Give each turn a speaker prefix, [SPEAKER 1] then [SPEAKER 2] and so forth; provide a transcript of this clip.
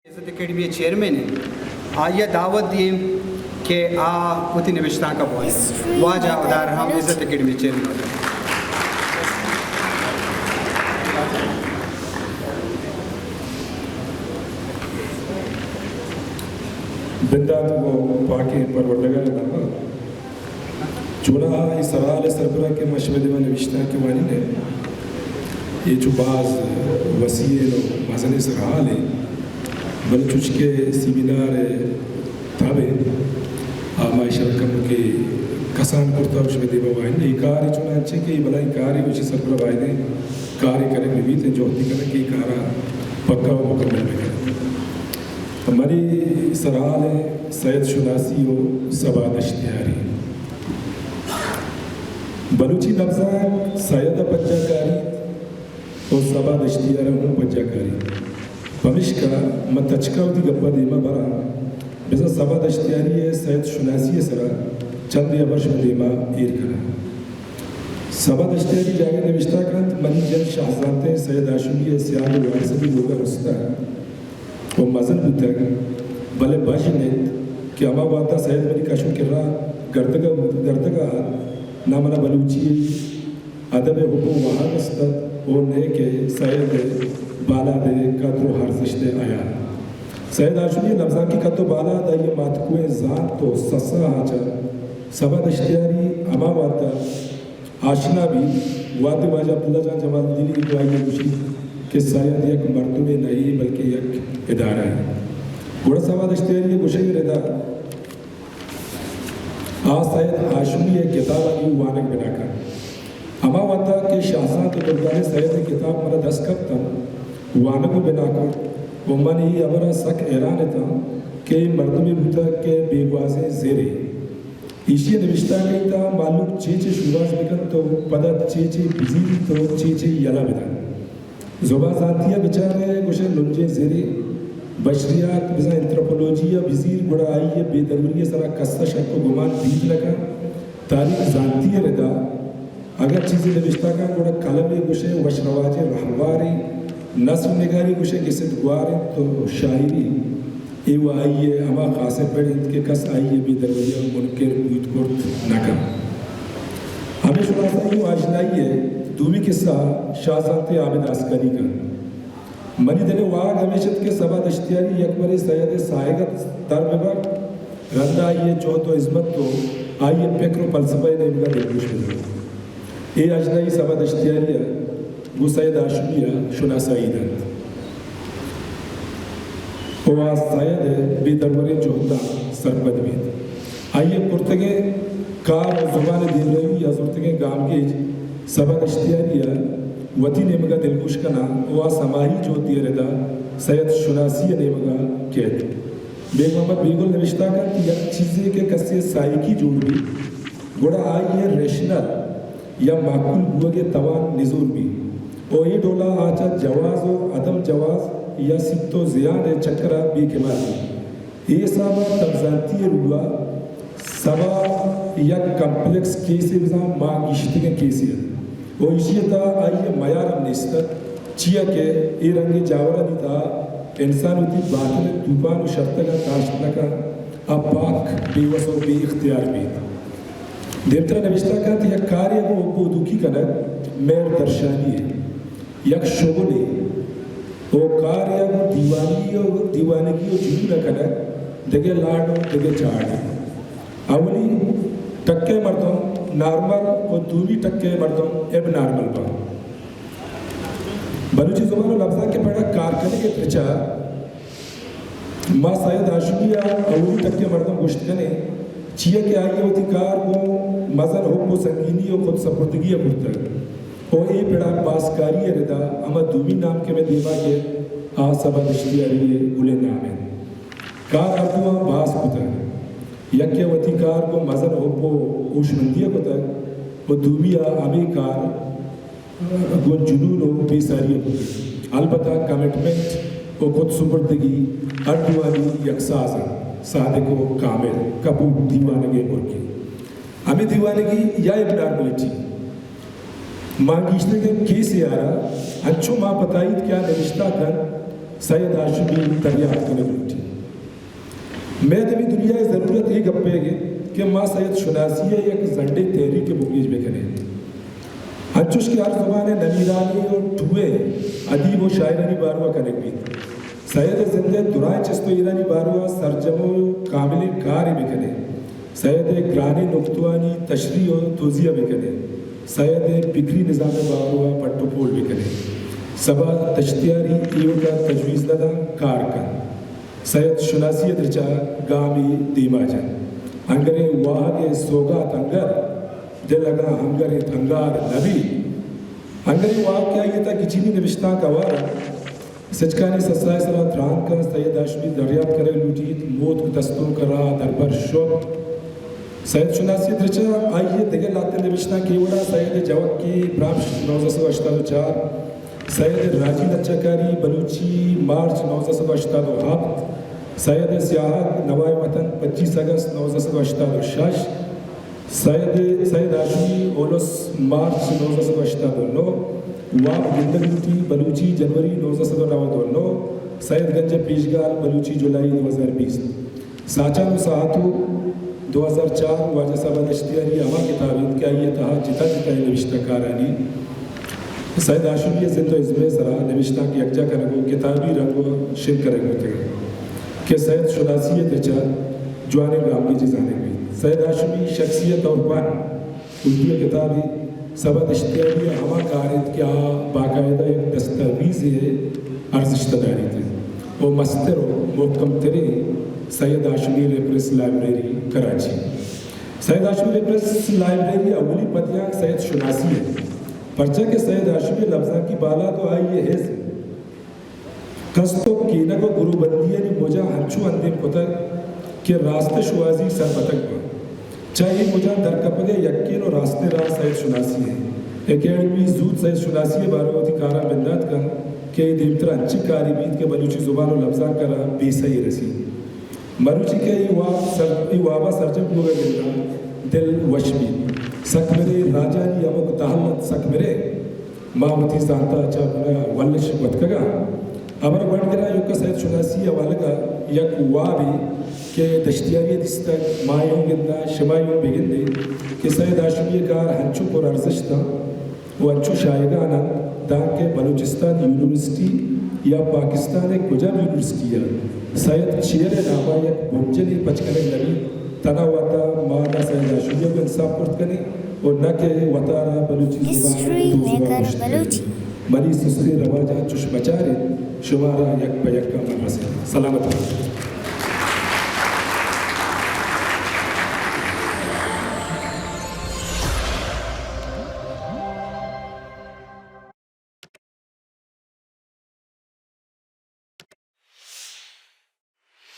[SPEAKER 1] عزت academy chairman ہیں آئیے دعوت دیم کہ پوتی نوشتہ کا بوئے واجہ ادار ہم عزت اکیڈمی چیئرمین
[SPEAKER 2] بندات کو پاکی پروردگار نامہ چونا اس سوال سربراہ کے مشورے میں نوشتہ کے معنی نے یہ جو بعض وسیع مزن سرحال ہے بلچوچ کے سیمینار تھابے معاشرہ کم کے کسان کرتا اس میں دیبا وائن یہ کاری چنانچہ کہ یہ بلائی کاری وچی سربراہ وائنے کاری کرنے میں بھی تھے جو ہوتی کرنے کہ یہ کارا پکا و مکمل میں کرنے ہماری سرحال ہے سید شناسی و سباد اشتیاری بلوچی لفظہ سید پجا کاری اور سباد اشتیاری ہوں پجا کاری پمشکا متچکا ہوتی گپا دیما برا بزا سباد اشتیاری ہے سید شناسی سرا چند یا برش میں دیما ایر کرا سباد اشتیاری جاگے نوشتہ کرند منی جن شاہزانتے سید آشوری سیاد و وارثی لوگا رستا وہ مزن بودتا بلے باجنیت کہ اما واتا سید منی کاشو کرا گردگا نامنا بلوچی ادب حکم وہاں نستد اور نیکے سید بالا دے قدر و حرزش دے آیا سید آشوری لفظہ کی قدر بالا دا یہ ماتکوئے ذات تو سسا آجا سباد اشتیاری اما واتا آشنا بھی واد واجہ عبداللہ جان جمال دلی کی دعائی خوشی کہ سید یک مرتبہ نہیں بلکہ یک ادارہ ہے گوڑا سباد اشتیاری یہ گوشے ردا سید آشوری ہے کتاب آئی وانک بنا کر اما واتا کہ شاہزاد دردان سید کتاب مرا دست کب تا وانکو بنا کر ومن ہی ابرا سک ایران تھا کہ مردمی بوتا کہ بے گوازے زیرے ایشی نوشتہ گئی تھا معلوم چیچے شواز بکن تو پدا چیچے بزیری تو چیچے یلا بدن زبا ذاتیہ بچارے گوشے لنجے زیرے بشریات بزا انتروپولوجیہ بزیر گڑا آئیے بے ضروری سرا کستا شک و گمان بیت لگا تاریخ ذاتیہ ردا اگر چیزیں نوشتہ کا گوڑا کلمے گوشے وشرواج رحواری نصر نگاری گوشے کسی دگوار تو شاعری ایو آئیے اما خاصے پڑھیں کہ کس آئیے بھی درویہ منکر بیت کرت نکا ہمیں شناسا ایو آجنائی ہے دومی قصہ شاہزانتے عابد عسکری کا منی دل واغ ہمیشت کے سباد اشتیاری اکبر سید سائگت ترببر رندہ آئیے چوت و عظمت تو آئیے پکر و پلسفہ نمگا دلگوش میں اے اجنائی سباد اشتیاری ہے وہ سید آشوریہ شناسا ایدن وہ سید بے دروری جوہدہ سرپد بید آئیے پرتگے کار و زبان دل رہی یا زرتگے گامگیج سباد اشتیاریہ وطی نمگا دلگوش کنا وہ سماہی جو دیر دا سید شناسی نمگا کہت بیگ محمد بیگل نوشتہ کا کہ یک چیزیں کے کسی سائیکی جوڑ بھی گوڑا آئیے ریشنل یا معقول بوئے کے توان نزور بھی اور یہ ڈولا آچا جواز و عدم جواز یا سبت و زیان چکرہ بے کمال یہ سابا تبزانتی روا سبا یک کمپلیکس کیسی بزا ماں گشتی کے کیسی ہے وہ اسی تا آئیے میارم نیستر چیا کہ یہ رنگی جاورہ نہیں تھا انسان ہوتی باطل توبان و شرطہ کا تاشتنا کا اب پاک بے وس و بے اختیار بھی دیمترہ نوشتہ کا کہ یک کاری کو اوپو دوکی کنک میر درشانی ہے یک شغل ہے وہ کاری کو دیوانگی و جنون کنک دگے لاڑ و دگے چاڑ ہے اولی ٹکے مردم نارمل اور دومی ٹکے مردم اب نارمل با بلوچی زبان و لفظہ کے پڑھا کارکنے کے ترچا ما سید آشوریہ اولی ٹکے مردم گوشت کنے چیئے کہ آئیے ہوتی کار کو مزن حب و سنگینی و خود سپردگی پرتر اور اے پڑھا باسکاری ردا اما دومی نام کے میں دیما کے سبا دشتی علیہ گلے نام ہے کار اردو باس پتر یکی وطی کار کو مزن حب و اوشمندیہ پتر و دومی آمی کار گون جنون و بیساری پتر البتہ کمیٹمنٹ و خود سپردگی اردوانی یکسازہ صادق و کامل کبوت دیوانگے مرکی ہمیں دیوانگی یا ابن نارملیٹی مانگیشنے کے کیسے آ رہا انچو ماں بتائید کیا نوشتہ کر سید ہاشمی دریافت کرنے لوٹی میں دمی دنیا ضرورت ایک گپے گے کہ ماں سید شناسی ہے یک زنڈے تحریک بگیج میں کرے ہنچوش کی ہر زبان نمیرانی اور ٹھوئے ادیب و شاعرانی باروہ کرنے بھی سید زندے درائے چستو ایرانی باروہ سرجمو کامل کاری میں کرے سید گرانی نکتوانی تشریح و توضیح میں کرے سید بکری نظام باروہ پٹو پول میں کرے سبا تشتیاری ایو کا تجویز لدہ کار کا سید شناسی درچا گامی دیما جن انگرے واہگے سوگات انگر دل لگا ہنگر تنگار نبی انگرے واہ کیا یہ تھا کہ چینی نوشتہ کا وارا سچکانی سسائے سرا تران کا سید ہاشمی دریافت کرے لوٹیت موت کو دستوں کرا دربر شوق سید شناسی درچا آئیے دیگر لاتے نوشتہ کی وڑا سید جوک کی برامش 1984 سید راجی لچکاری بلوچی مارچ 1987 سید سیاہ نوائے وطن 25 اگست 1986 سید ہاشمی اولس مارچ 1989 واب گندگوٹی بلوچی جنوری 1999 سید گنج پیشگال بلوچی جولائی 2020 ساچا مساعتو 2004 واجہ صاحب اشتیاری اما کتابین کیا یہ تہا جتا جتا نوشتہ کارانی سید ہاشمی زندو ازمے سرا نوشتہ کی اکجا کرنگو کتابی رنگو شن کرنگو تھے کہ سید شناسی درچا جوانے گام کی جزانے گئی سید ہاشمی شخصیت اور پان اردو کتابی سبد اشتیاری ہما کارت کیا باقاعدہ ایک دستاویز ہے ارزشتہ داری تھے وہ مستر و محکم ترے سید ہاشمی ریپریس لائبریری کراچی سید ہاشمی ریپریس لائبریری اولی پتیاں سید شناسی ہے پرچہ کے سید ہاشمی لفظاں کی بالا تو آئی یہ ہے کستو کینہ کو گرو بندی یعنی مجھا ہنچو اندیم کتر کہ راستہ شوازی سر بتک با چاہیے مجھا درکپگے یقین اور راستے راہ سید شناسی ہے اکیڈمی زود سید شناسی بارے ہوتی کارا بندات کا کہ یہ دیمتر انچی کاری بیت کے بلوچی زبان و لفظاں کرا بے صحیح رسی مروچی کے یہ وابا سرجم ہوگا گلنا دل وشمی سک میرے راجانی امک دہلت سک میرے ماوتی زانتا اچھا بنا ولش وطکگا امر بڑھ گرا یوکا سید شناسی اوالگا یک وابی کہ دشتیاری دستک مائیوں گندہ شمائیوں بگندے کہ سید ہاشمی کار ہنچو پر ارزش تھا وہ ہنچو شائگانا تاکہ بلوچستان یونیورسٹی یا پاکستان کجا یونیورسٹی ہے سید چیر نامہ یک بنجلی پچکنے نبی تنا وطا مانا سید ہاشمی کو انصاف کرت کرنے اور نہ کہ وطارہ بلوچی زبان ملی سسری رواجہ چش بچارے شمارہ یک پا یک کا مرسے سلامت